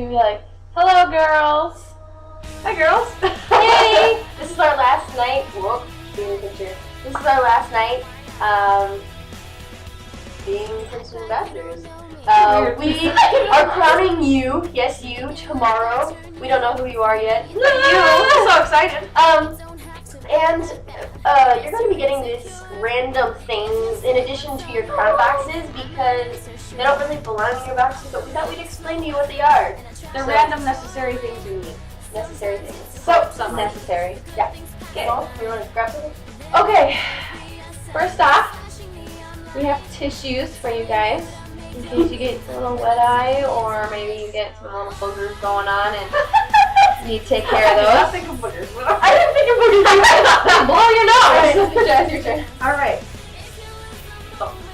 You'd be like, hello girls. Hi girls. Hey! This is our last night. Whoop, being picture. This is our last night being Princeton ambassadors. We are crowning you, yes you, tomorrow. We don't know who you are yet, but you. I'm so excited. And you're going to be getting these random things in addition to your crown boxes because they don't really belong in your boxes, but we thought we'd explain to you what they are. They're random necessary things you need. Necessary things. So, something necessary. Yeah. Okay. Well, you want to grab something? Okay, first off, we have tissues for you guys in case you get a little wet eye or maybe you get some little boogers going on and you need to take care of I those. think of boogers. I didn't think of boogers. Blow your nose! Alright, Jazz, your turn. Alright.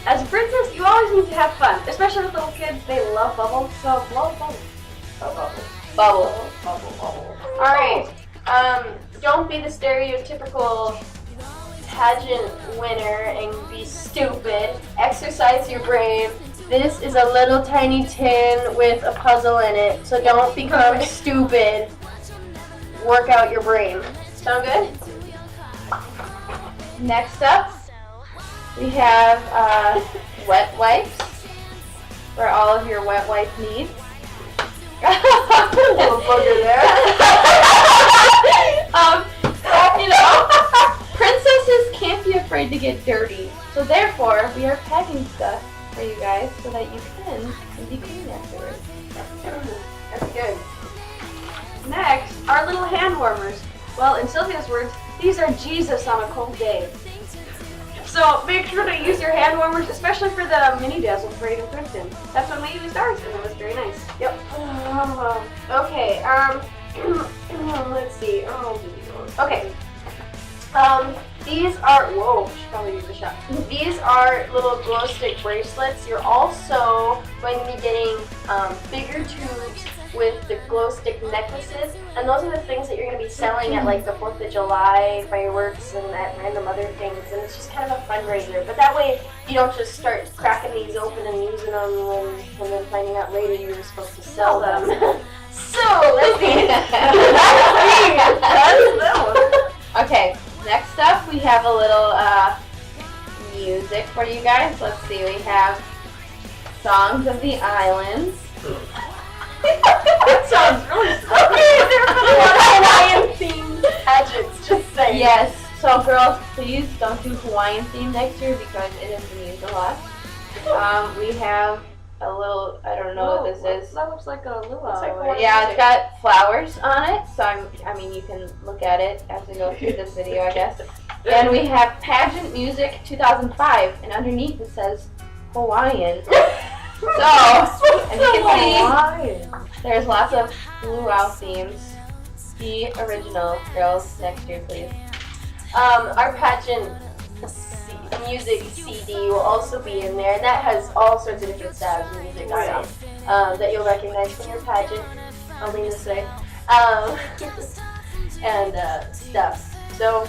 As a princess, you always need to have fun, especially with little kids. They love bubbles, so blow a bubble. Bubble. Alright, don't be the stereotypical pageant winner and be stupid. Exercise your brain. This is a little tiny tin with a puzzle in it, so don't become stupid. Work out your brain. Sound good? Next up, we have wet wipes for all of your wet wipe needs. Little booger there. You know, princesses can't be afraid to get dirty, so therefore we are packing stuff for you guys so that you can be clean afterwards. That's good. Next, our little hand warmers. Well, in Sylvia's words, these are Jesus on a cold day. So make sure to use your hand warmers, especially for the mini dazzle parade in Princeton. That's when we used ours, and it was very nice. Yep. Okay, let's see. Okay. These are, whoa, should probably use the shot. These are little glow stick bracelets. You're also going to be getting bigger tubes with the glow stick necklaces, and those are the things that you're going to be selling at like the 4th of July fireworks and at random other things, and it's just kind of a fundraiser. But that way you don't just start cracking these open and using them and then finding out later you were supposed to sell them. So, let's see. Okay, next up we have a little music for you guys. Let's see, we have Songs of the Islands. That sounds really Hawaiian themed pageants, just saying. Yes, so girls, please don't do Hawaiian theme next year because it has been used a lot. We have a little, I don't know what this is. That looks like a luau. Looks like right? Hawaiian Yeah, it's got flowers on it, so I mean you can look at it as we go through this video, I guess. And we have Pageant Music 2005, and underneath it says Hawaiian. So, as you can see, there's lots of luau themes. Be original, girls, next year, please. Our pageant music CD will also be in there, and that has all sorts of different styles of music on it that you'll recognize from your pageant. I'll leave this way. And stuff. So,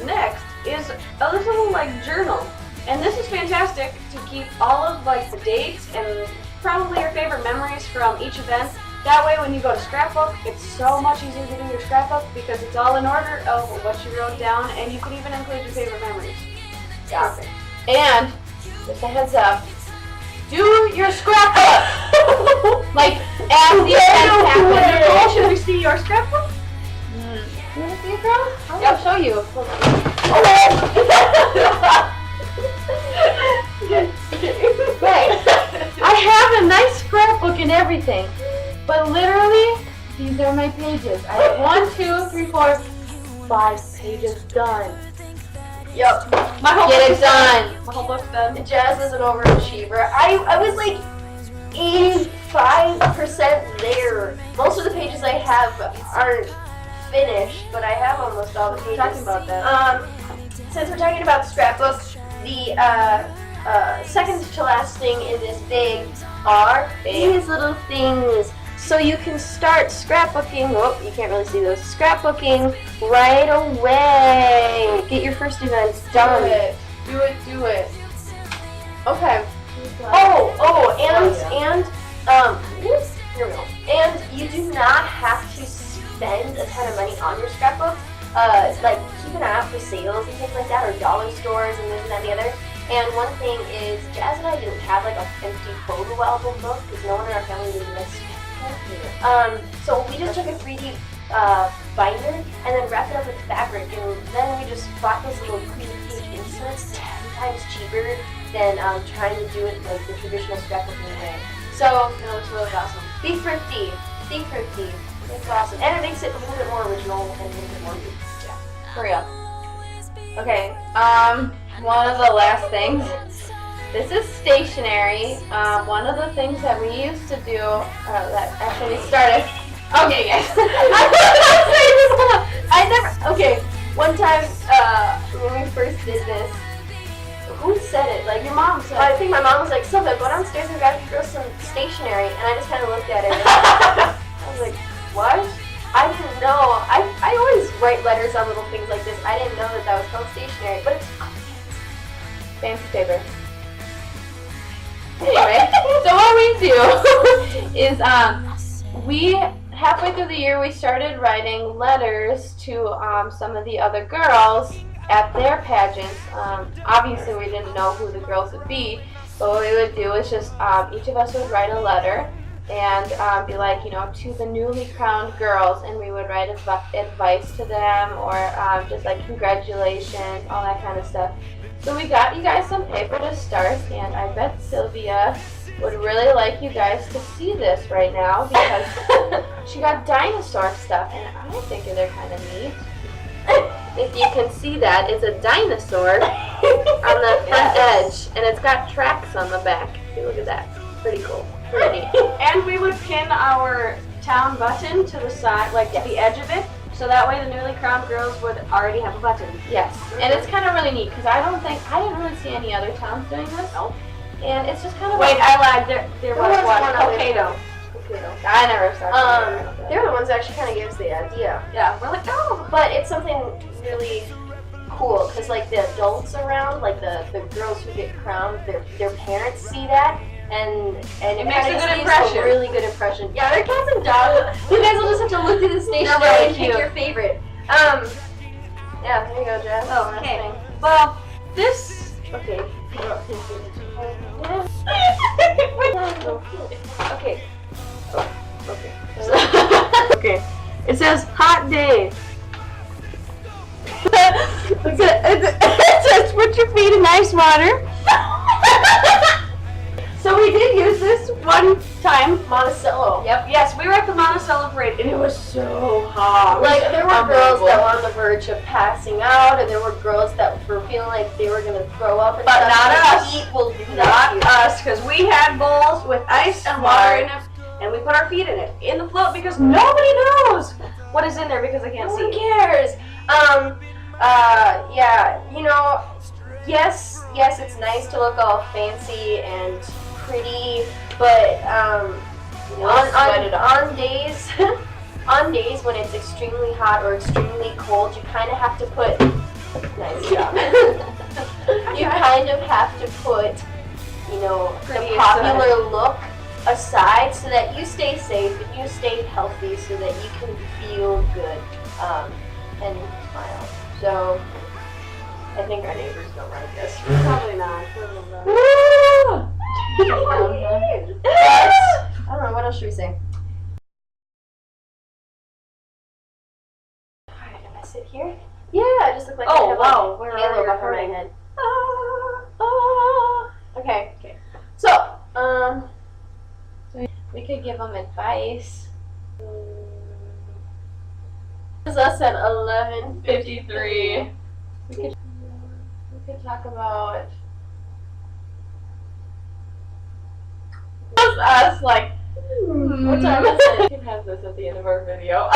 Next is a little like journal, and this is fantastic to keep all of like the dates and probably your favorite memories from each event. That way when you go to scrapbook, it's so much easier to do your scrapbook because it's all in order of what you wrote down, and you can even include your favorite memories. yeah. Perfect. And, just a heads up, do your scrapbook! Like, as the events happen. Oh, should we see your scrapbook? You want to see it, girl? I'll show you. Right. I have a nice scrapbook and everything, but literally, these are my pages. I have 1, 2, 3, 4, 5 pages done. Yep. My whole Get book it is done. done. My whole book's done. Jazz is an overachiever. I was like 85% there. Most of the pages I have aren't finished, but I have almost all the pages. We're talking about that. Since we're talking about scrapbooks, the second to last thing in this big are these little things. So you can start scrapbooking. Oh, you can't really see those. Scrapbooking right away. Get your first event done. Do it. Okay. Oh, and on your scrapbook. Like keep an eye out for sales and things like that, or dollar stores and this and that and the other. And one thing is, Jazz and I didn't have like an empty photo album book because no one in our family really likes it. So we just took a 3D binder and then wrapped it up with fabric, and then we just bought those little clear page inserts, 10 times cheaper than trying to do it like the traditional scrapbooking way. So It looks really awesome. be thrifty. Be thrifty. It's awesome. And it makes it a little bit more original and a little bit more unique. Yeah. For real. Okay, one of the last things. This is stationery. One of the things that we used to do, that actually started. Okay, guys. Okay, one time, when we first did this, who said it? Like, your mom said it. I think my mom was like, Sylvia, go downstairs and grab your girl some stationery. And I just kind of looked at her. I was like, what? I didn't know. I always write letters on little things like this. I didn't know that was called stationery, but it's Fancy paper. Anyway, so what we do is, we, halfway through the year, we started writing letters to some of the other girls at their pageants. Obviously, we didn't know who the girls would be, but what we would do is just each of us would write a letter and be like, to the newly crowned girls, and we would write advice to them, or just like congratulations, all that kind of stuff. So we got you guys some paper to start, and I bet Sylvia would really like you guys to see this right now because she got dinosaur stuff, and I think they're kind of neat. If you can see that, it's a dinosaur on the front edge, and it's got tracks on the back. See, look at that. Pretty cool. Pretty neat. And we would pin our town button to the side, like to the edge of it, so that way the newly crowned girls would already have a button. Yes, and it's kind of really neat because I didn't really see any other towns doing this. Nope. And it's just kind of Wait, I lied. There was was one. one other Hokkaido. I never saw. they're the ones that actually kind of gave us the idea. Yeah, we're like, oh. But it's something really cool because like the adults around, like the girls who get crowned, their parents see that. And it makes a kinda good leaves impression. A really good impression. Yeah, they're cats and dogs. You guys will just have to look through the stationery really and pick cute. your favorite. Yeah, there you go, Jess. Oh, okay. Well, this. Okay. Okay. Okay. It says hot day. It says put your feet in ice water. So we did use this one time. Monticello. Yep. Yes, we were at the Monticello parade, and it was so hot. Like, there were girls that were on the verge of passing out, and there were girls that were feeling like they were going to throw up. And But stuff. not The us. heat will do Not that to you. us, because we had bowls with ice and water in it, and we put our feet in it, in the float, because nobody knows what is in there because I can't No see. one cares. Yeah, yes, it's nice to look all fancy and pretty, but on days on days when it's extremely hot or extremely cold, you kind of have to put nice job. You kind of have to put, the Pretty popular look aside so that you stay safe and you stay healthy so that you can feel good and smile. So I think our neighbors don't like us. Probably not. I don't know, what else should we say? Alright, am I sit here? Yeah, I just look like I Oh, have wow. a We're halo already behind recording. my head. Okay. So, We could give them advice. this is us at 11:53. We could talk about us like What time is it? We can have this at the end of our video.